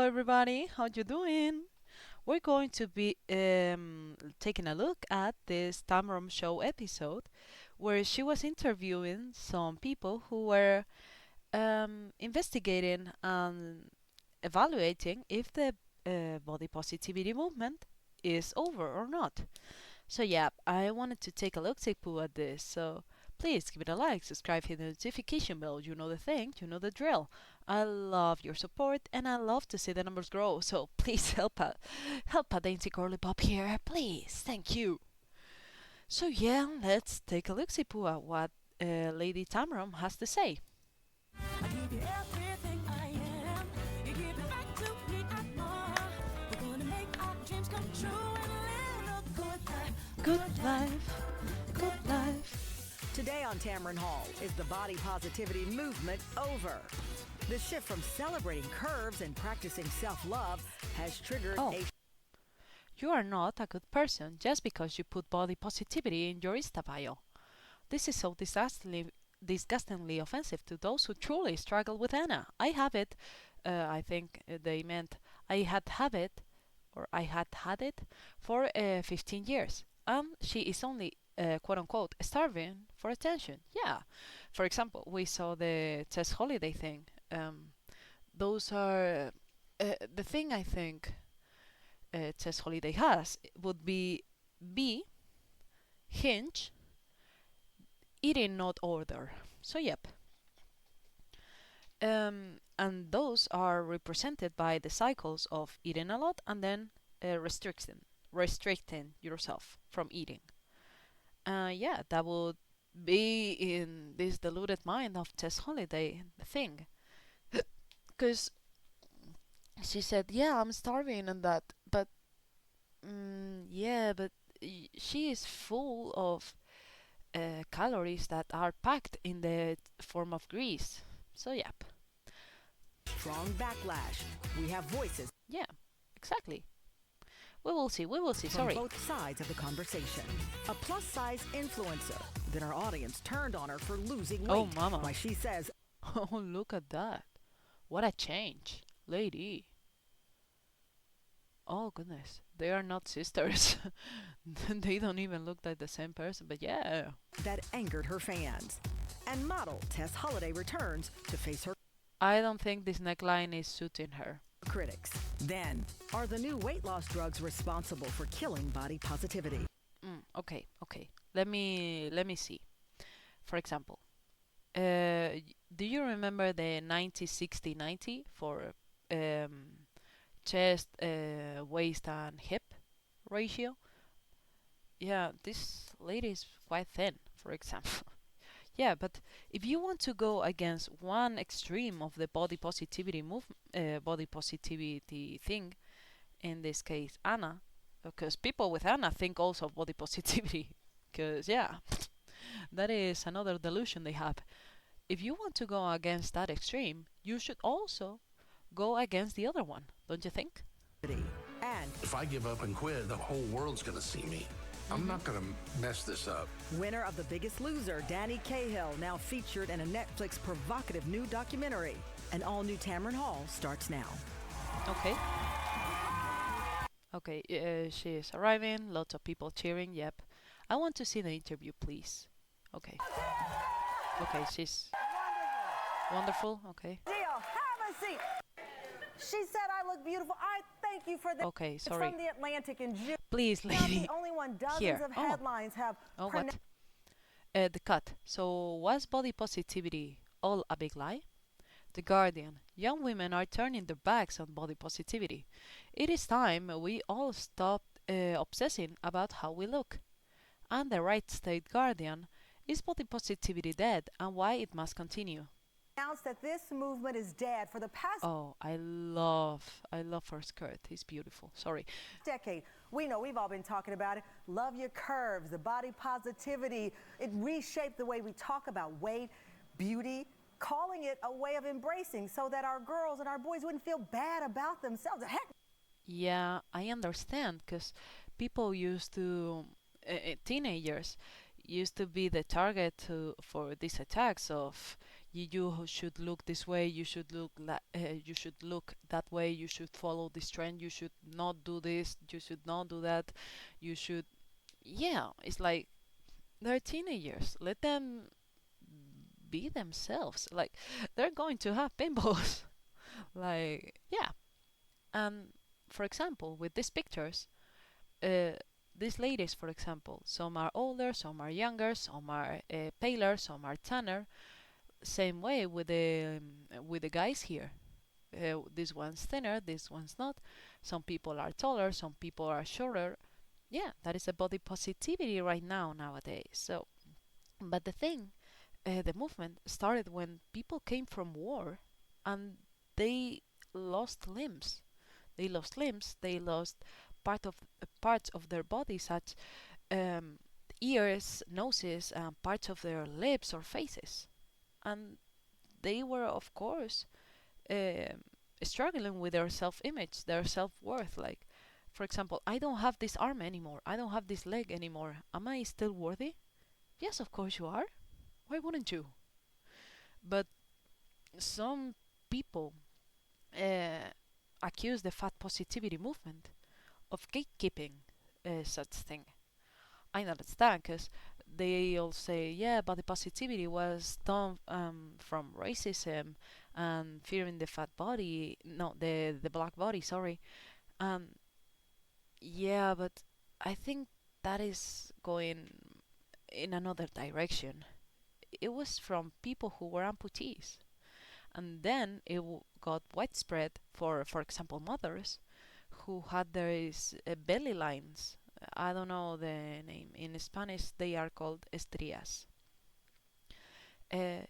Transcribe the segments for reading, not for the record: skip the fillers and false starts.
everybody, how you doing? We're going to be taking a look at this Tamron Show episode where she was interviewing some people who were investigating and evaluating if the body positivity movement is over or not. So yeah, I wanted to take a look-see poo at this. So please give it a like, subscribe, hit the notification bell. You know the thing, you know the drill. I love your support, and I love to see the numbers grow. So please help a dainty girly pop here, please. Thank you. So yeah, let's take a look-see poo at what Lady Tamram has to say. I give you everything I am. You give it back to me and more. We're gonna make our dreams come true and live a good life. Good life, good life. Today on Tamron Hall, is the body positivity movement over? The shift from celebrating curves and practicing self-love has triggered Oh. a You are not a good person just because you put body positivity in your Insta bio. This is so disgustingly offensive to those who truly struggle with Anna. I have it, I think they meant I had it, or I had it for 15 years. She is only, quote unquote, starving for attention. Yeah. For example, we saw the Tess Holiday thing. Those are the thing I think Tess Holiday has would be B, hinge, eating not order. So yep. And those are represented by the cycles of eating a lot and then restricting yourself from eating. Yeah, that would be in this deluded mind of Tess Holiday thing, because she said, "Yeah, I'm starving and that," but yeah, but she is full of calories that are packed in the form of grease. So yep. strong backlash. We have voices Yeah, exactly. We will see. We will see. from Sorry. both sides of the conversation. A plus-size influencer. Then our audience turned on her for losing weight. Oh, mama. Why she says, Oh, look at that. What a change, lady. Oh, goodness. They are not sisters. They don't even look like the same person, but yeah. that angered her fans. And model Tess Holliday returns to face her I don't think this neckline is suiting her. critics. Then, are the new weight loss drugs responsible for killing body positivity? Okay. Let me see. For example, do you remember the 90-60-90 for chest, waist, and hip ratio? Yeah, this lady is quite thin, for example. Yeah, but if you want to go against one extreme of the body positivity thing, in this case Anna, because people with Anna think also body positivity, because yeah, that is another delusion they have. If you want to go against that extreme, you should also go against the other one, don't you think? And If I give up and quit, the whole world's gonna see me. I'm not gonna mess this up. winner of The Biggest Loser, Danny Cahill, now featured in a Netflix provocative new documentary. An all-new Tamron Hall starts now. Okay. Okay, she is arriving, lots of people cheering, yep. I want to see the interview, please. Okay. Okay, she's wonderful, okay. Deal. Have a seat. She said I look beautiful. I thank you for that. Okay, It's sorry. from the Atlantic in June. Please, Not lady. the only one. Dozens Here. of Oh. headlines have Oh, what? The cut. So, was body positivity all a big lie? The Guardian. Young women are turning their backs on body positivity. It is time we all stopped obsessing about how we look. And the Right State Guardian. Is body positivity dead and why it must continue? announced that this movement is dead for the past Oh, I love her skirt. It's beautiful. Sorry. decade. We know we've all been talking about it. Love your curves, the body positivity. It reshaped the way we talk about weight, beauty, calling it a way of embracing so that our girls and our boys wouldn't feel bad about themselves. Heck, Yeah, I understand because people used to, teenagers used to be the target for these attacks of, you should look this way, you should look that way, you should follow this trend, you should not do this, you should not do that, you should. Yeah, it's like they're teenagers. Let them be themselves. Like they're going to have pimples. Like yeah. And for example, with these pictures, uh, these ladies, for example, some are older, some are younger, some are paler, some are tanner. Same way with the guys here. This one's thinner, this one's not. Some people are taller, some people are shorter. Yeah, that is a body positivity right now nowadays. So, but the thing, the movement started when people came from war, and they lost limbs. They lost limbs. They lost parts of their body, such um, ears, noses, and parts of their lips or faces, and they were, of course, um struggling with their self-image, their self-worth. Like, for example, I don't have this arm anymore. I don't have this leg anymore. Am I still worthy? Yes, of course you are. Why wouldn't you? But some people uh, accuse the fat positivity movement of gatekeeping such thing. I understand because they all say, yeah, body positivity was done from racism and fearing the fat body, no, the black body, sorry. Um, yeah, but I think that is going in another direction. It was from people who were amputees, and then it got widespread for example, mothers who had these belly lines. I don't know the name. In Spanish, they are called estrías. Uh,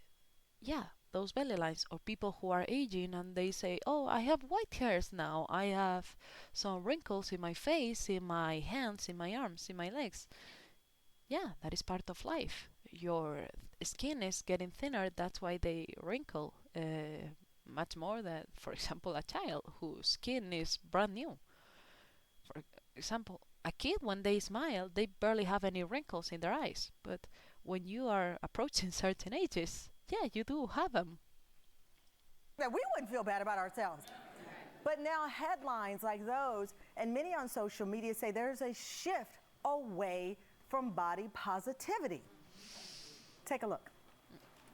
yeah, those belly lines, or people who are aging and they say, "Oh, I have white hairs now. I have some wrinkles in my face, in my hands, in my arms, in my legs." Yeah, that is part of life. Your skin is getting thinner. That's why they wrinkle much more than, for example, a child whose skin is brand new. For example, a kid, when they smile, they barely have any wrinkles in their eyes. But when you are approaching certain ages, yeah, you do have them. That we wouldn't feel bad about ourselves. But now headlines like those, and many on social media say there's a shift away from body positivity. Take a look.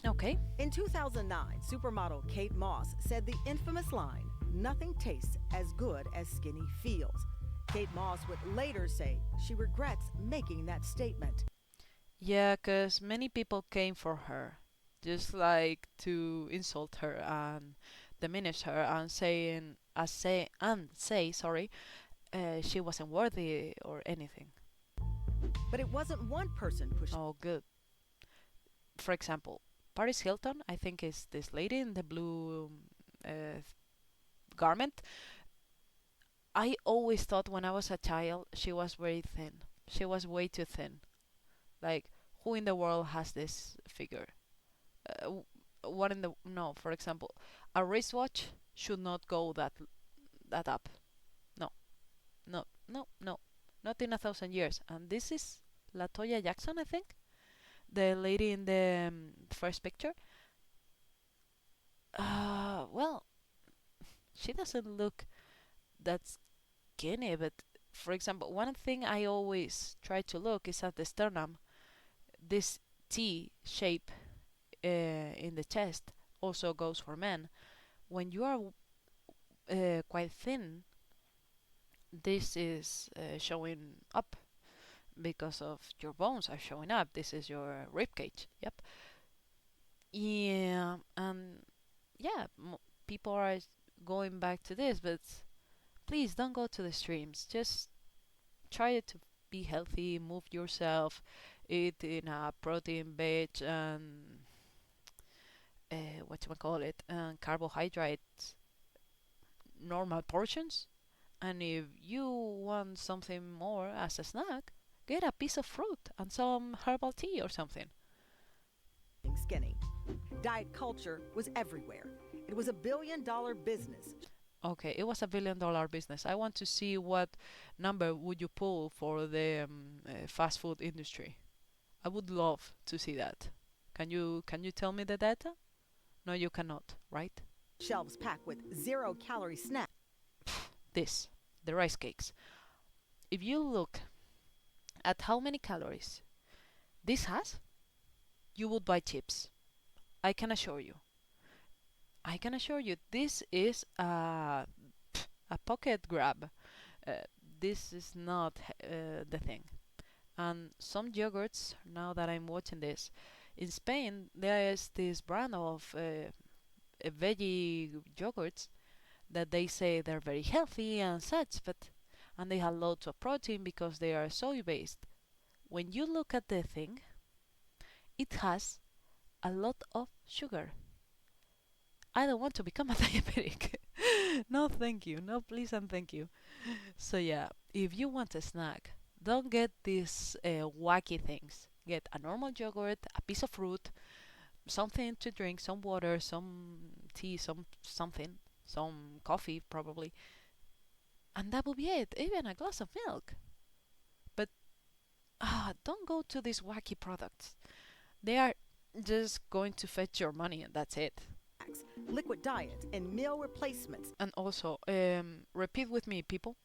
Okay. In 2009, supermodel Kate Moss said the infamous line, "Nothing tastes as good as skinny feels." Kate Moss would later say she regrets making that statement. Yeah, 'cause many people came for her, just like to insult her and diminish her and say, sorry, she wasn't worthy or anything. But it wasn't one person pushing. Oh, good. For example, Paris Hilton, I think is this lady in the blue uh, garment. I always thought when I was a child she was very thin. She was way too thin. Like, who in the world has this figure? What in the no? For example, a wristwatch should not go that up. No, no, no, no, not in 1,000 years. And this is Latoya Jackson, I think, the lady in the first picture. Well, she doesn't look that skinny, but for example, one thing I always try to look is at the sternum. This T shape in the chest also goes for men. When you are quite thin, this is showing up because of your bones are showing up. This is your rib cage. Yep. Yeah, and yeah, people are going back to this, but please don't go to the streams. Just try to be healthy, move yourself, eat in a protein rich and what you call it, carbohydrates, normal portions. And if you want something more as a snack, get a piece of fruit and some herbal tea or something. Skinny. Diet culture was everywhere. It was $1 billion business. Okay, it was $1 billion business. I want to see what number would you pull for the fast food industry. I would love to see that. Can you tell me the data? No, you cannot, right? Shelves packed with zero-calorie snacks. This, the rice cakes. If you look at how many calories this has, you would buy chips. I can assure you. I can assure you, this is a pocket grab. Uh, this is not the thing. And some yogurts, now that I'm watching this, in Spain there is this brand of veggie yogurts that they say they're very healthy and such, but and they have lots of protein because they are soy based. When you look at the thing, it has a lot of sugar. I don't want to become a diabetic. No, thank you. No, please and thank you. So yeah, if you want a snack, don't get these wacky things. Get a normal yogurt, a piece of fruit, something to drink, some water, some tea, something, some coffee probably, and that will be it. Even a glass of milk. But don't go to these wacky products. They are just going to fetch your money, and that's it. Liquid diet and meal replacements. And also, repeat with me, people.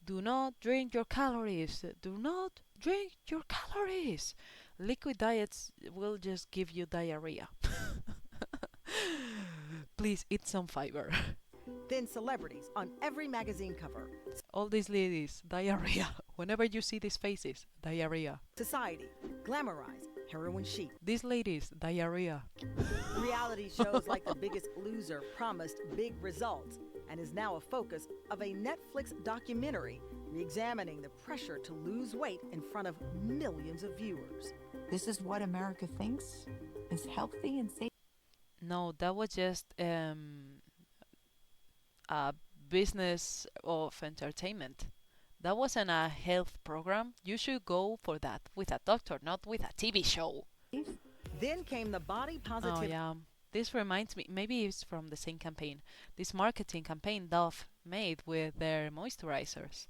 Do not drink your calories. Do not drink your calories. Liquid diets will just give you diarrhea. Please eat some fiber. Then celebrities on every magazine cover. All these ladies, diarrhea. Whenever you see these faces, diarrhea. Society, glamorize heroin chic. These ladies, diarrhea. Reality shows like The Biggest Loser promised big results and is now a focus of a Netflix documentary re-examining the pressure to lose weight in front of millions of viewers. This is what America thinks is healthy and safe. No, that was just a business of entertainment. That wasn't a health program. You should go for that with a doctor, not with a TV show. Then came the body positive. Oh yeah. This reminds me, maybe it's from the same campaign. This marketing campaign Dove made with their moisturizers.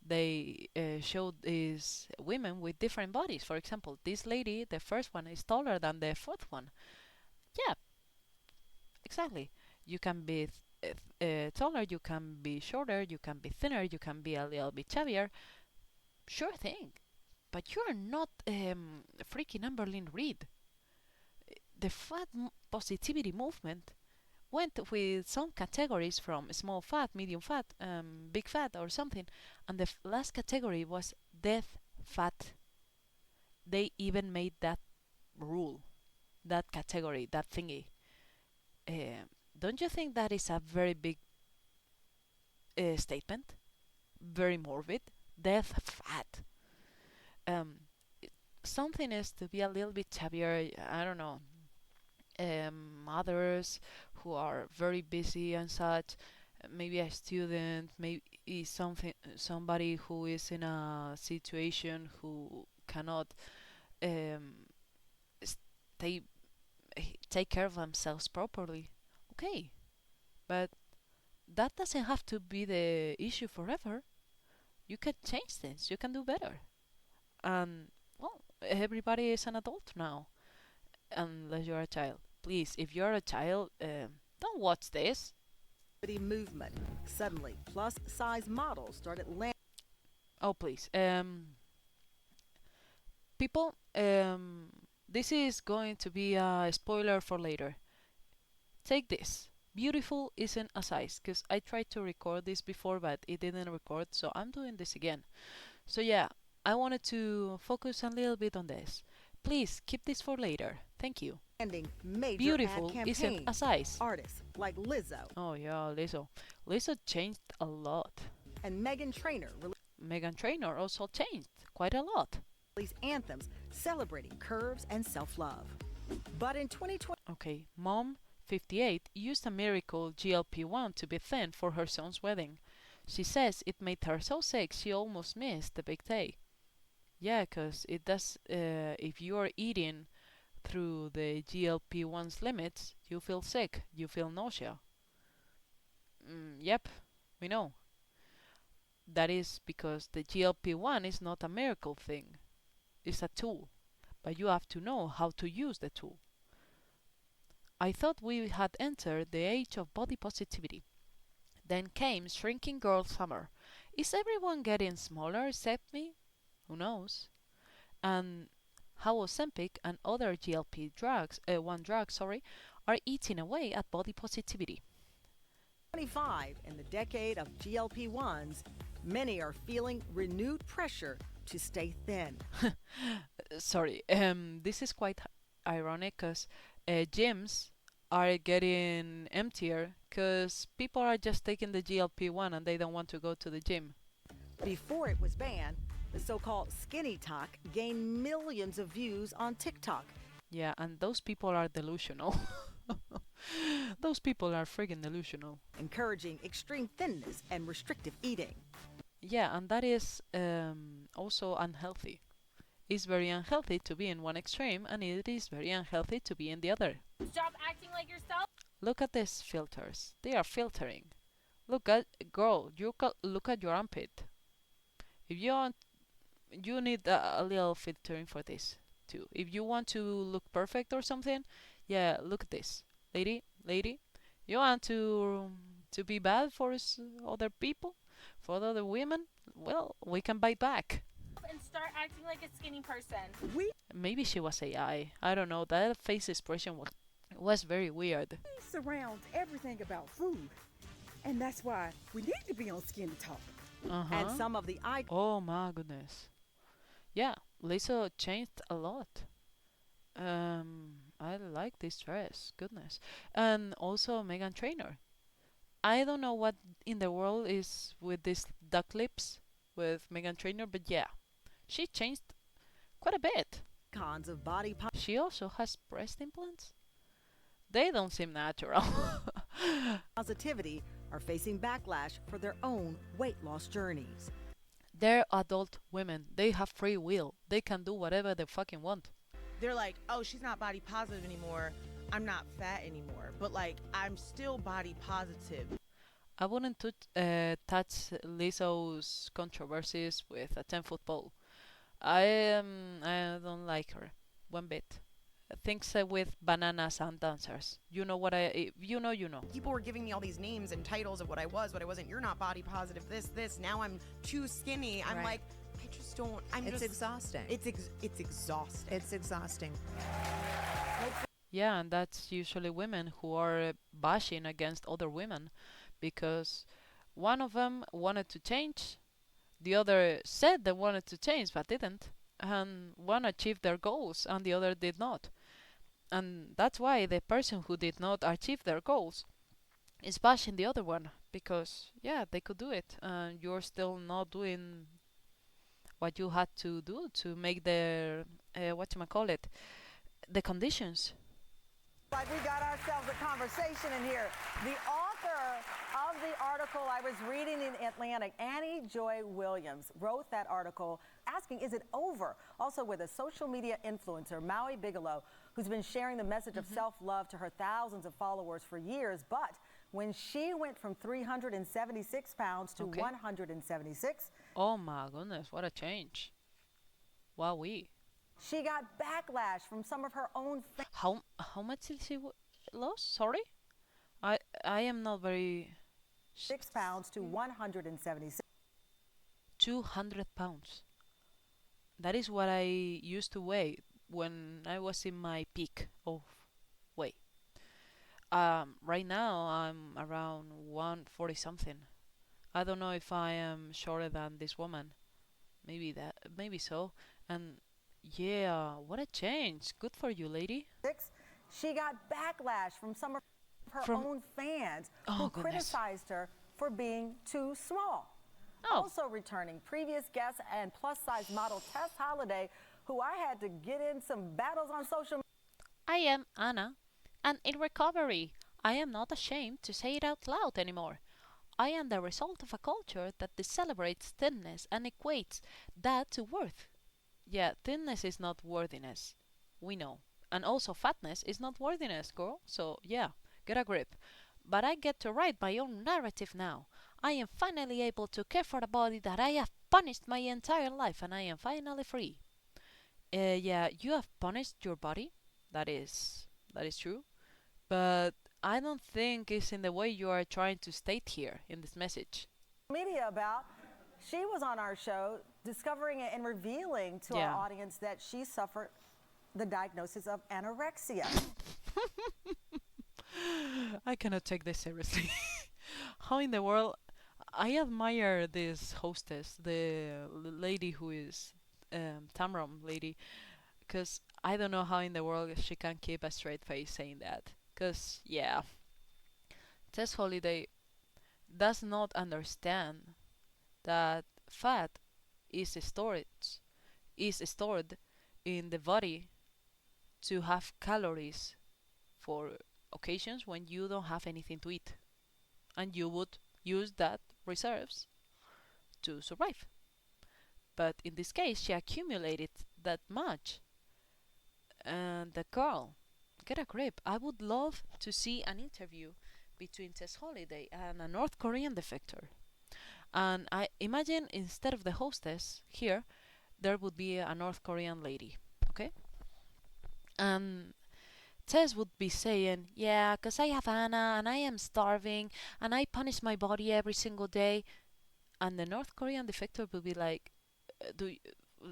They showed these women with different bodies. For example, this lady, the first one, is taller than the fourth one. Yeah, exactly. You can be taller, you can be shorter, you can be thinner, you can be a little bit chubbier. Sure thing. But you're not freaking Amberlyn Reed. The fat positivity movement went with some categories from small fat, medium fat, big fat, or something, and the last category was death fat. They even made that rule, that category, that thingy. Don't you think that is a very big statement? Very morbid. Death fat. Um, Something is to be a little bit chubbier. I don't know. Mothers who are very busy and such. Maybe a student. Maybe somebody who is in a situation who cannot um, stay take care of themselves properly. Okay, but that doesn't have to be the issue forever. You can change things. You can do better. And well, everybody is an adult now, unless you're a child. Please, if you're a child, don't watch this. Movement. Suddenly, plus-size models started landing. Oh, please. People, this is going to be a spoiler for later. Take this. Beautiful isn't a size, because I tried to record this before, but it didn't record, so I'm doing this again. So yeah, I wanted to focus a little bit on this. Please keep this for later. Thank you. Major Beautiful ad isn't campaign. a size. Artists like Lizzo Oh yeah, Lizzo. Lizzo changed a lot. and Meghan Trainor Megan Trainor also changed quite a lot. released anthems celebrating curves and self-love. But in 2020, Okay, mom, 58, used a miracle GLP-1 to be thin for her son's wedding. She says it made her so sick she almost missed the big day. Yeah, 'cause it does. If you are eating through the GLP-1's limits, you feel sick, you feel nausea. Yep, we know. That is because the GLP-1 is not a miracle thing. It's a tool, but you have to know how to use the tool. I thought we had entered the age of body positivity. Then came shrinking girl summer. Is everyone getting smaller except me? Who knows? And how Ozempic and other GLP drugs, one drug, sorry, are eating away at body positivity. 25 in the decade of GLP-1s, many are feeling renewed pressure to stay thin. Sorry, this is quite ironic because gyms are getting emptier because people are just taking the GLP-1 and they don't want to go to the gym. Before it was banned, the so-called skinny talk gained millions of views on TikTok. Yeah, and those people are delusional. Those people are friggin' delusional. Encouraging extreme thinness and restrictive eating. Yeah, and that is also unhealthy. It's very unhealthy to be in one extreme, and it is very unhealthy to be in the other. Stop acting like yourself. Look at these filters. They are filtering. Look at girl. Look at your armpit. If you want, you need a little filtering for this too. If you want to look perfect or something, yeah, look at this, lady. You want to be bad for other people, for other women? Well, we can bite back. And start acting like a skinny person. Maybe she was AI. I don't know. That face expression was very weird. Surrounds everything about food. And that's why we need to be on Skinny Talk. And some of the Oh my goodness. Yeah, Lisa changed a lot. I like this dress. Goodness. And also Megan Trainor. I don't know what in the world is with these duck lips with Megan Trainor, but yeah, she changed quite a bit. icons of body She also has breast implants. They don't seem natural. positivity are facing backlash for their own weight loss journeys. They're adult women. They have free will. They can do whatever they fucking want. They're like, oh, she's not body positive anymore. I'm not fat anymore. But like, I'm still body positive. I wouldn't touch Lizzo's controversies with a 10-foot pole. I don't like her one bit. Things with bananas and dancers. You know what if you know, you know. People were giving me all these names and titles of what I was, what I wasn't. You're not body positive, this. Now I'm too skinny. I'm Right. like, I just don't. It's exhausting. It's exhausting. It's exhausting. Yeah, and that's usually women who are bashing against other women because one of them wanted to change, the other said they wanted to change but didn't, and one achieved their goals and the other did not. And that's why the person who did not achieve their goals is bashing the other one because yeah, they could do it and you're still not doing what you had to do to make the whatchamacallit, the conditions. Like we got ourselves a conversation in here. The author of the article I was reading in Atlantic, Annie Joy Williams, wrote that article asking, is it over? Also with a social media influencer, Maui Bigelow, who's been sharing the message of self-love to her thousands of followers for years. But when she went from 376 pounds to 176, Oh my goodness, what a change. Wowee. she got backlash from some of her own fans. How much did she lost? Sorry? I am not very 6 pounds to 176. 200 pounds. That is what I used to weigh when I was in my peak of weight. Right now I'm around 140 something. I don't know if I am shorter than this woman. Maybe so. And yeah, what a change. Good for you, lady. She got backlash from some of her From- own fans Oh, who goodness. criticized her for being too small. Oh. Also returning previous guest and plus-size model Tess Holliday, who I had to get in some battles on social media. I am Anna, and in recovery, I am not ashamed to say it out loud anymore. I am the result of a culture that celebrates thinness and equates that to worth. Yeah, thinness is not worthiness. We know. And also fatness is not worthiness, girl. So yeah, get a grip. But I get to write my own narrative now. I am finally able to care for a body that I have punished my entire life, and I am finally free. Yeah, you have punished your body. That is true. But I don't think it's in the way you are trying to state here in this message. Media about. She was on our show discovering and revealing to our audience that she suffered the diagnosis of anorexia. I cannot take this seriously. How in the world? I admire this hostess, the lady who is Tamron lady, because I don't know how in the world she can keep a straight face saying that. Because, yeah, Tess Holliday does not understand that fat is stored in the body to have calories for occasions when you don't have anything to eat, and you would use that reserves to survive. But in this case, she accumulated that much, and the girl, get a grip. I would love to see an interview between Tess Holliday and a North Korean defector. And I imagine instead of the hostess here, there would be a North Korean lady, okay? And Tess would be saying, yeah, 'cause I have Anna and I am starving and I punish my body every single day. And the North Korean defector would be like, do y-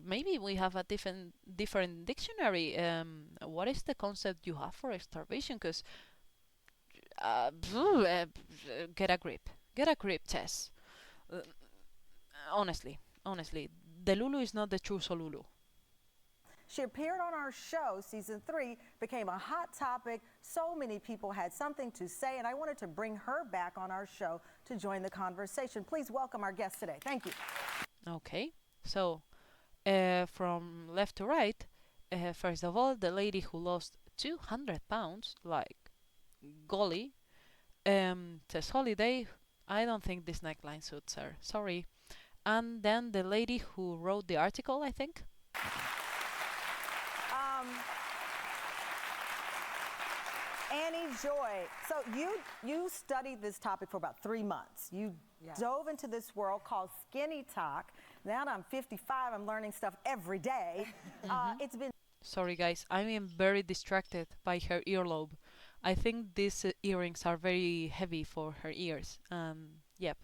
maybe we have a different dictionary. What is the concept you have for starvation? 'Cause get a grip, Tess. Uh, honestly, the Lulu is not the true Solulu. She appeared on our show, season 3, became a hot topic. So many people had something to say, and I wanted to bring her back on our show to join the conversation. Please welcome our guest today. Thank you. Okay, so from left to right, first of all, the lady who lost 200 pounds, like golly, Tess Holiday. I don't think this neckline suits her. Sorry. And then the lady who wrote the article, I think. Annie Joy. So you studied this topic for about 3 months. You dove into this world called skinny talk. Now that I'm 55, I'm learning stuff every day. It's been. Sorry, guys. I am very distracted by her earlobe. I think these earrings are very heavy for her ears. Yep.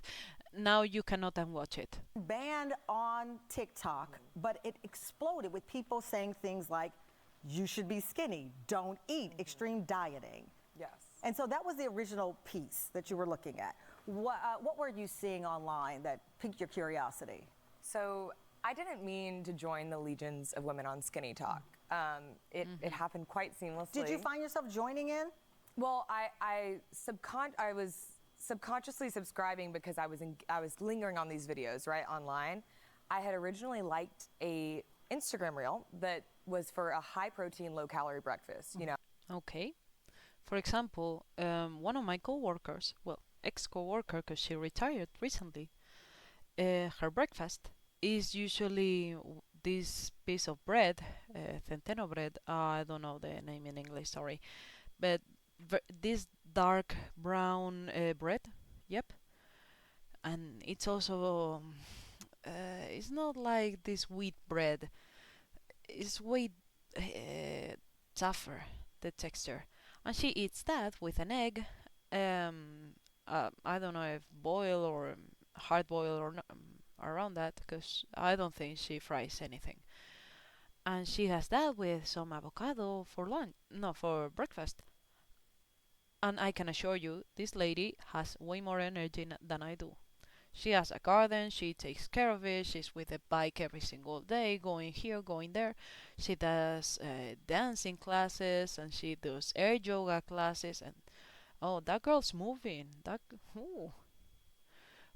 Now you cannot unwatch it. Banned on TikTok, but it exploded with people saying things like, you should be skinny, don't eat, extreme dieting. Yes. And so that was the original piece that you were looking at. What were you seeing online that piqued your curiosity? So I didn't mean to join the legions of women on Skinny Talk. It happened quite seamlessly. Did you find yourself joining in? Well, I was subconsciously subscribing because I was lingering on these videos right online. I had originally liked a Instagram reel that was for a high protein, low calorie breakfast. You know. Okay. For example, one of my coworkers, well, ex-coworker, because she retired recently, her breakfast is usually this piece of bread, centeno bread. I don't know the name in English, sorry, but this dark brown bread. Yep. And it's also it's not like this wheat bread. It's way tougher, the texture, and she eats that with an egg. I don't know if boil or hard boil or around that, because I don't think she fries anything. And she has that with some avocado for lunch, no, for breakfast. And I can assure you, this lady has way more energy than I do. She has a garden, she takes care of it, she's with a bike every single day, going here, going there. She does dancing classes, and she does air yoga classes, and oh, that girl's moving. Ooh.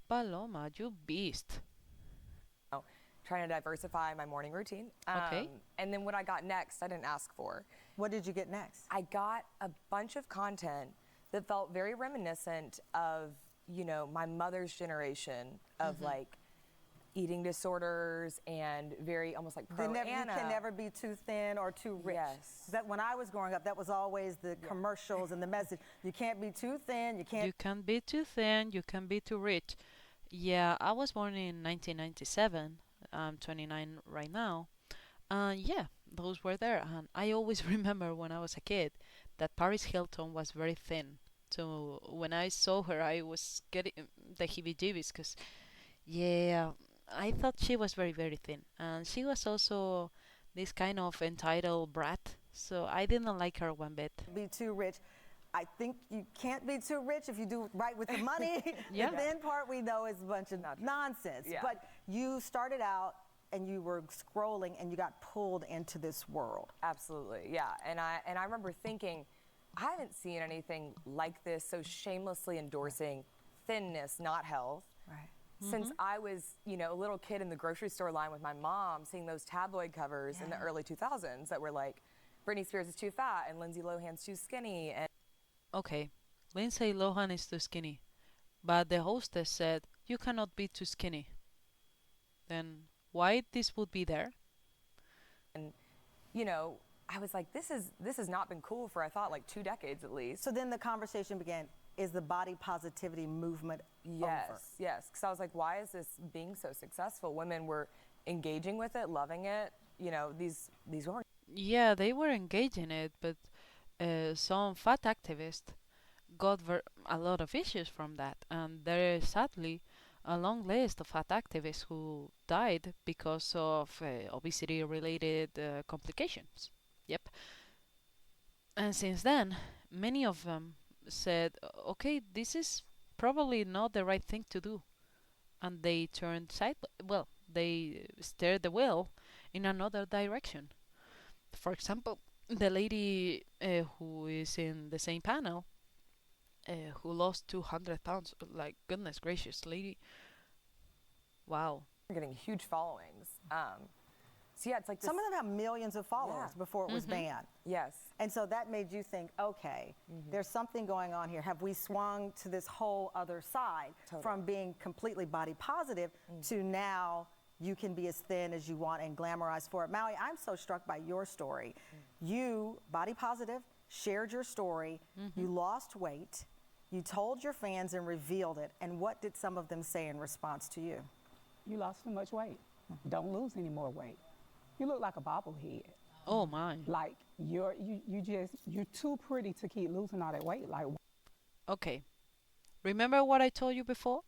Paloma, you beast. Trying to diversify my morning routine. Okay. And then what I got next, I didn't ask for. What did you get next? I got a bunch of content that felt very reminiscent of, you know, my mother's generation of like eating disorders and very almost like pro Anna. You can never be too thin or too rich. Yes. That when I was growing up, that was always the commercials and the message. You can't be too thin. You can't be too thin. You can be too rich. Yeah, I was born in 1997. I'm 29 right now. Yeah, those were there. And I always remember when I was a kid, that Paris Hilton was very thin. So when I saw her, I was getting the heebie-jeebies because, yeah, I thought she was very, very thin. And she was also this kind of entitled brat. So I didn't like her one bit. Be too rich. I think you can't be too rich if you do right with the money. Yeah. The then part we know is a bunch of nonsense. Yeah. But you started out and you were scrolling and you got pulled into this world. Absolutely, yeah. And I remember thinking, I haven't seen anything like this, so shamelessly endorsing thinness, not health. Right. Since I was, a little kid in the grocery store line with my mom, seeing those tabloid covers in the early 2000s that were like, Britney Spears is too fat and Lindsay Lohan's too skinny. And Okay, Lindsay Lohan is too skinny, but the hostess said you cannot be too skinny. Then why this would be there? I was like, this has not been cool for, I thought, like 2 decades at least. So then the conversation began, is the body positivity movement over? Yes, because I was like, why is this being so successful? Women were engaging with it, loving it. These women. Yeah, they were engaged in it, but some fat activists got a lot of issues from that, and there is sadly a long list of fat activists who died because of obesity-related complications. Yep. And since then, many of them said, okay, this is probably not the right thing to do. And they turned they steered the wheel in another direction. For example, the lady who is in the same panel, who lost 200 pounds, like, goodness gracious, lady. Wow. Getting huge followings. So yeah, it's like some of them have millions of followers before it was banned. Yes. And so that made you think, okay, there's something going on here. Have we swung to this whole other side from being completely body positive to now you can be as thin as you want and glamorized for it? Maui, I'm so struck by your story. You, body positive, shared your story. You lost weight. You told your fans and revealed it. And what did some of them say in response to you? You lost too much weight. Don't lose any more weight. You look like a bobblehead. Oh my. Like you're too pretty to keep losing all that weight. Like, okay. Remember what I told you before?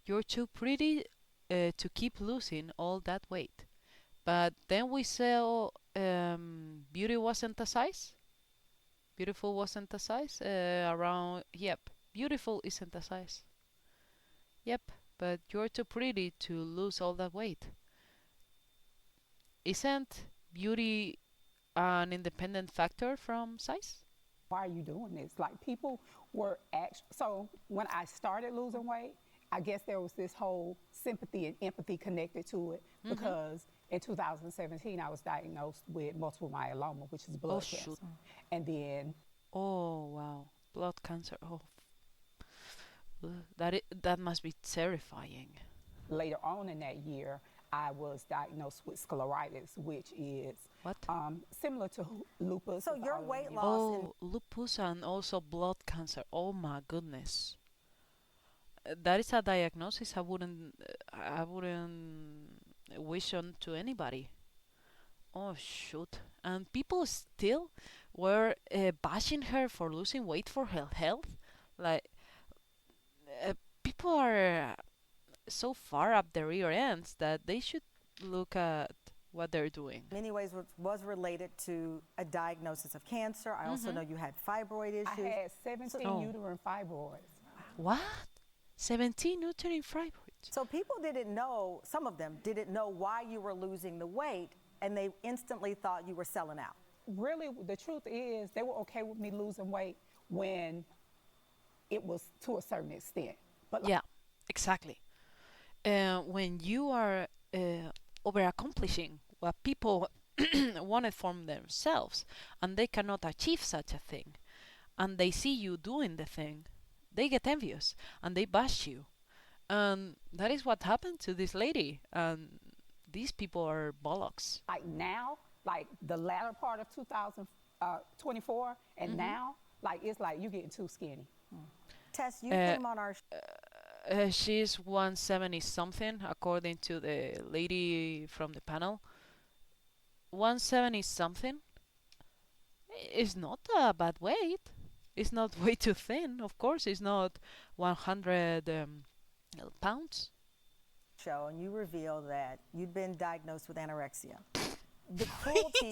You're too pretty to keep losing all that weight. But then we saw beauty wasn't a size. Beautiful wasn't a size. Beautiful isn't a size. Yep, but you're too pretty to lose all that weight. Isn't beauty an independent factor from size? why are you doing this? Like people were so when I started losing weight, I guess there was this whole sympathy and empathy connected to it because in 2017 I was diagnosed with multiple myeloma, which is blood cancer. Shoot. And then wow, blood cancer. That must be terrifying. Later on in that year, I was diagnosed with scleritis, which is what? Similar to lupus. So your weight loss. Oh, lupus and also blood cancer. Oh my goodness. That is a diagnosis I wouldn't wish on to anybody. Oh shoot! And people still were bashing her for losing weight for her health. Like people are so far up their rear ends that they should look at what they're doing. In many ways was related to a diagnosis of cancer. I also know you had fibroid issues. I had 17 uterine fibroids. What? 17 uterine fibroids. So people didn't know, some of them didn't know why you were losing the weight, and they instantly thought you were selling out. Really, the truth is they were okay with me losing weight when it was to a certain extent. But yeah, exactly. When you are over accomplishing what people wanted from themselves and they cannot achieve such a thing, and they see you doing the thing, they get envious and they bash you. And that is what happened to this lady. And these people are bollocks. Like now, like the latter part of 2024 and now, like it's like you're getting too skinny. Tess, you came on our she's 170 something according to the lady from the panel. 170 something. It's not a bad weight. It's not way too thin. Of course, it's not 100 pounds. Show, and you revealed that you'd been diagnosed with anorexia. The cruelty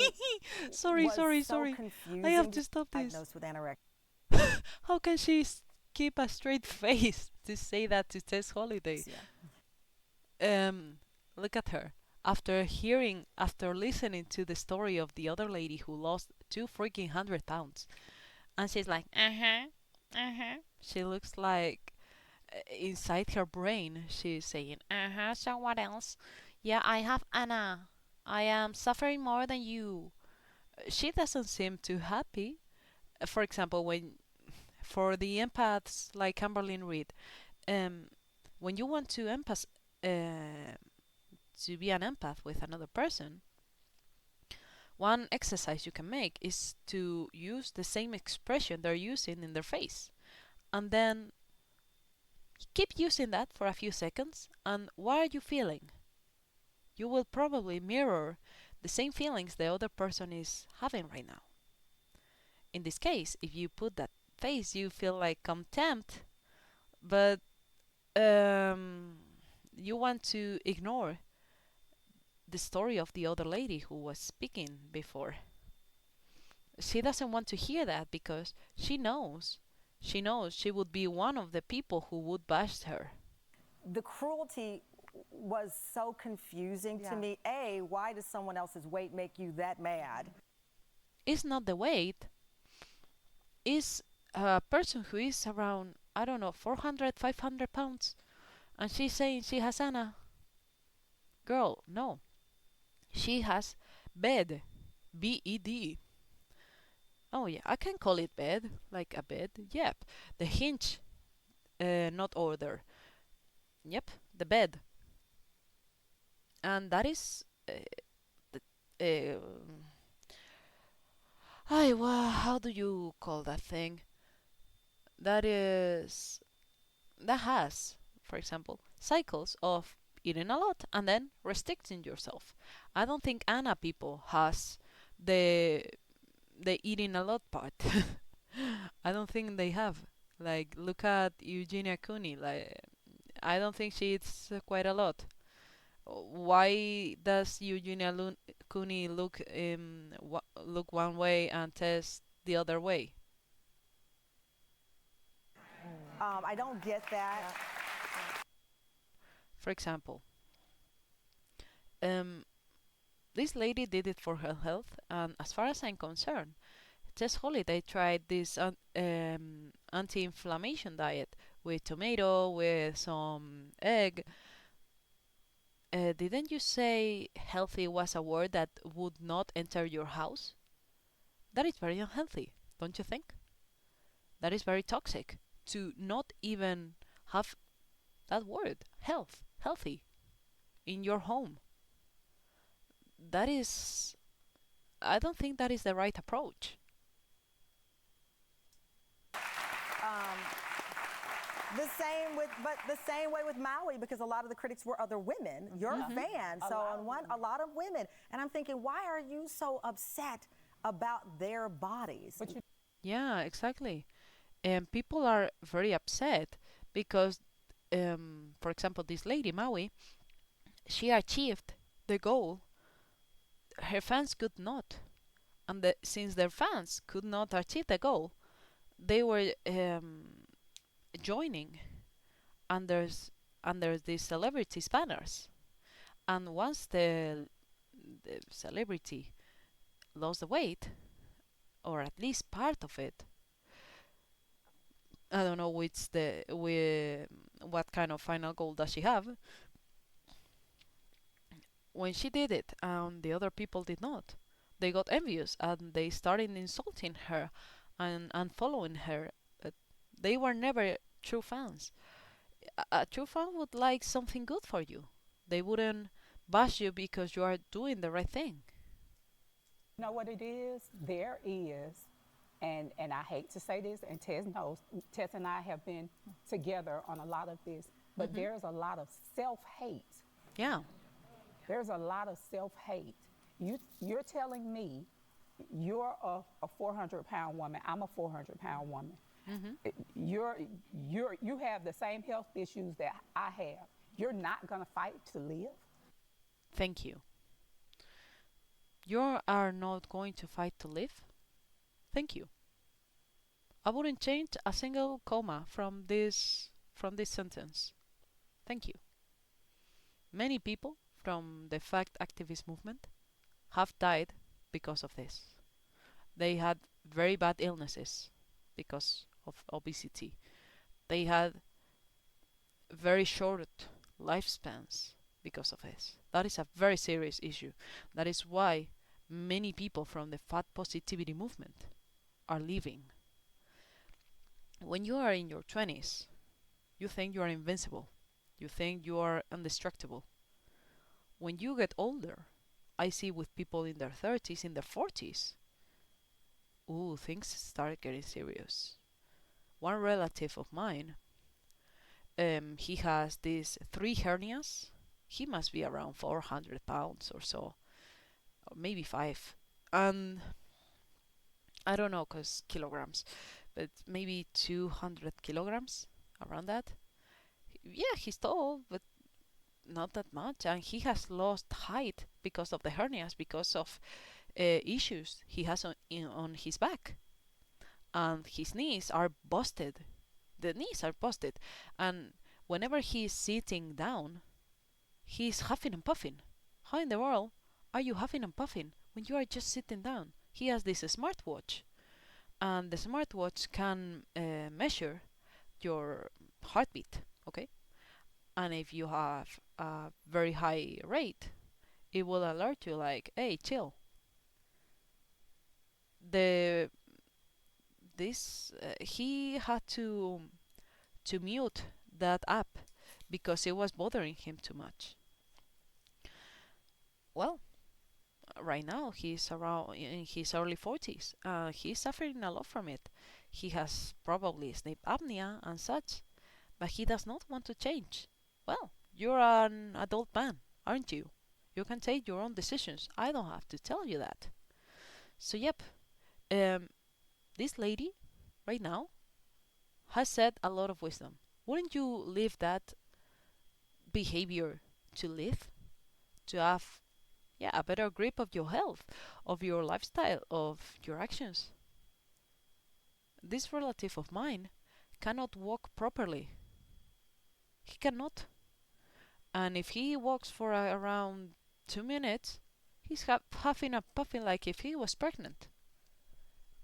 Sorry, was sorry, so sorry. confusing. I have to stop this. Diagnosed with anorexia. How can she keep a straight face to say that to Tess Holliday? Look at her. After listening to the story of the other lady who lost 2 freaking 100 pounds, and she's like, She looks like inside her brain she's saying, so what else? Yeah, I have Anna. I am suffering more than you. She doesn't seem too happy. For example, for the empaths like Amberlyn Reed, um, when you want to to be an empath with another person, one exercise you can make is to use the same expression they're using in their face, and then keep using that for a few seconds. And what are you feeling? You will probably mirror the same feelings the other person is having right now. In this case, if you put that face, you feel like contempt, but you want to ignore the story of the other lady who was speaking before. She doesn't want to hear that because she knows she would be one of the people who would bash her. The cruelty was so confusing to me. Why does someone else's weight make you that mad? It's not the weight. It's a person who is around, I don't know, 400, 500 pounds. And she's saying she has Anna. Girl, no. She has bed. B-E-D. Oh yeah, I can call it bed, like a bed. Yep. The hinge, not order. Yep, the bed. And that is how do you call that thing? That has, for example, cycles of eating a lot and then restricting yourself. I don't think Anna people has the eating a lot part. I don't think they have. Like, look at Eugenia Cooney. Like, I don't think she eats quite a lot. Why does Eugenia Cooney look look one way and Tess the other way? I don't get that. For example, this lady did it for her health, and as far as I'm concerned, Tess Holliday tried this anti-inflammation diet with tomato, with some egg. Didn't you say healthy was a word that would not enter your house? That is very unhealthy, don't you think? That is very toxic to not even have that word, healthy, in your home. I don't think that is the right approach. The same way with Maui, because a lot of the critics were other women, your fans. So a lot of women, and I'm thinking, why are you so upset about their bodies? Yeah, exactly. And people are very upset because, for example, this lady Maui, she achieved the goal. Her fans could not, and since their fans could not achieve the goal, they were joining under these celebrities' banners. And once the celebrity lost the weight, or at least part of it, I don't know what kind of final goal does she have. When she did it, and the other people did not, they got envious and they started insulting her and following her. They were never true fans. A true fan would like something good for you. They wouldn't bash you because you are doing the right thing. You know what it is? There is, and I hate to say this, and Tess knows, Tess and I have been together on a lot of this, but there's a lot of self-hate. Yeah. There's a lot of self-hate. You're telling me you're a 400-pound woman. I'm a 400-pound woman. You have the same health issues that I have. You're not gonna fight to live. Thank you. You are not going to fight to live? Thank you. I wouldn't change a single comma from this sentence. Thank you. Many people from the fact activist movement have died because of this. They had very bad illnesses because of obesity. They had very short lifespans because of this. That is a very serious issue. That is why many people from the fat positivity movement are leaving. When you are in your 20s, you think you are invincible. You think you are indestructible. When you get older, I see with people in their 30s, in their 40s, ooh, things start getting serious. One relative of mine, he has these 3 hernias. He must be around 400 pounds or so, or maybe 5. And I don't know, cause kilograms, but maybe 200 kilograms, around that. Yeah, he's tall, but not that much, and he has lost height because of the hernias, because of issues he has on his back, and his knees are busted. The knees are busted, and whenever he's sitting down, he's huffing and puffing. How in the world are you huffing and puffing when you are just sitting down? He has this smartwatch, and the smartwatch can measure your heartbeat, okay? And if you have a very high rate, it will alert you like, hey, chill. The this He had to mute that app because it was bothering him too much. Well, right now he's around in his early 40s. He's suffering a lot from it. He has probably sleep apnea and such, but he does not want to change. Well, you're an adult man, aren't you? You can take your own decisions. I don't have to tell you that. So, yep, um, this lady right now has said a lot of wisdom. Wouldn't you leave that behavior to live, to have, yeah, a better grip of your health, of your lifestyle, of your actions? This relative of mine cannot walk properly. He cannot. And if he walks for around 2 minutes, he's huffing and puffing like if he was pregnant.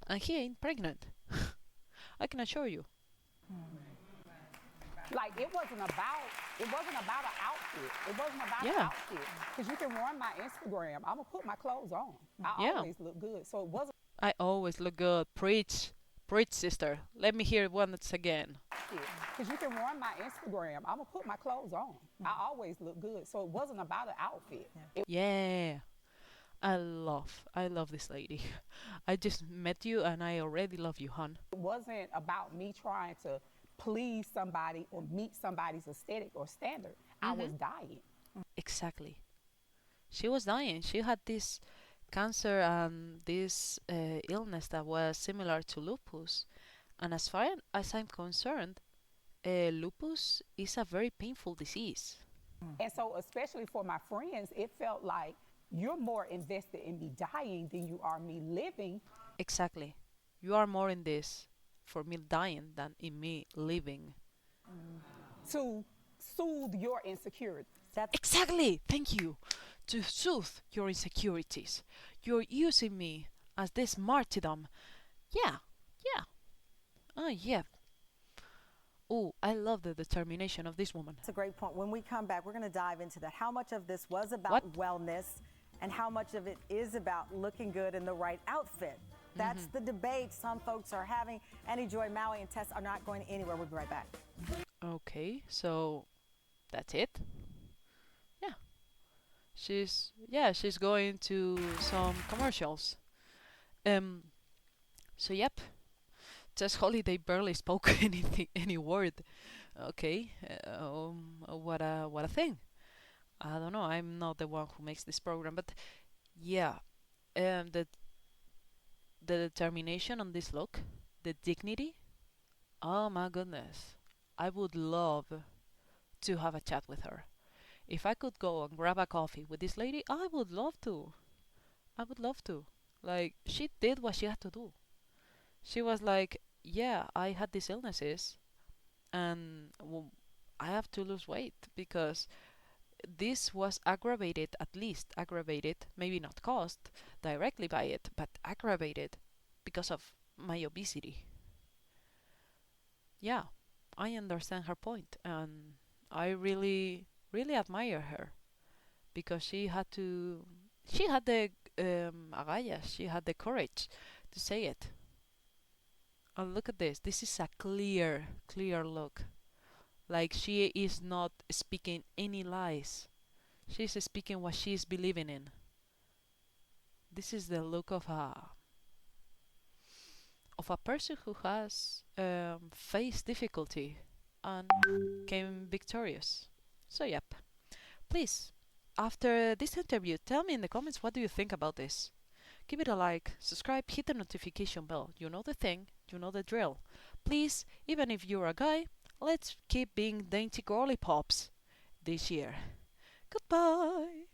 And he ain't pregnant. I can assure you. Like it wasn't about an outfit. It wasn't about an Yeah. outfit. Because you can run my Instagram. I'm gonna put my clothes on. I Yeah. always look good. So it wasn't I always look good. Preach. Preach, sister. Let me hear it once again. because you can run my Instagram. I'm gonna put my clothes on. I always look good. So it wasn't about an outfit. Yeah. I love this lady. I just met you and I already love you, hon. It wasn't about me trying to please somebody or meet somebody's aesthetic or standard. I was dying. Exactly. She was dying. She had this cancer and this illness that was similar to lupus. And as far as I'm concerned, lupus is a very painful disease. And so, especially for my friends, it felt like you're more invested in me dying than you are me living. Exactly. You are more in this for me dying than in me living. To soothe your insecurities. Exactly. Thank you. To soothe your insecurities. You're using me as this martyrdom. Yeah. Yeah. Oh, yeah. Oh, I love the determination of this woman. That's a great point. When we come back, we're going to dive into that. How much of this was about What? wellness and how much of it is about looking good in the right outfit? That's the debate some folks are having. Annie Joy, Maui, and Tess are not going anywhere. We'll be right back. Okay, so that's it. She's going to some commercials. So yep, Tess Holiday barely spoke any word. Okay, what a thing. I don't know. I'm not the one who makes this program, but yeah, the the determination on this look, the dignity. Oh my goodness. I would love to have a chat with her. If I could go and grab a coffee with this lady, I would love to. I would love to. Like, she did what she had to do. She was like, yeah, I had these illnesses and I have to lose weight because this was aggravated, at least aggravated, maybe not caused directly by it, but aggravated because of my obesity. Yeah, I understand her point, and I really, really admire her because she had the agallas, she had the courage to say it. And look at this. This is a clear, clear look. Like she is not speaking any lies. She's speaking what she's believing in. This is the look of a person who has faced difficulty and came victorious. So yep. Please, after this interview, tell me in the comments what do you think about this. Give it a like, subscribe, hit the notification bell. You know the thing, you know the drill. Please, even if you're a guy, let's keep being dainty girly pops this year. Goodbye.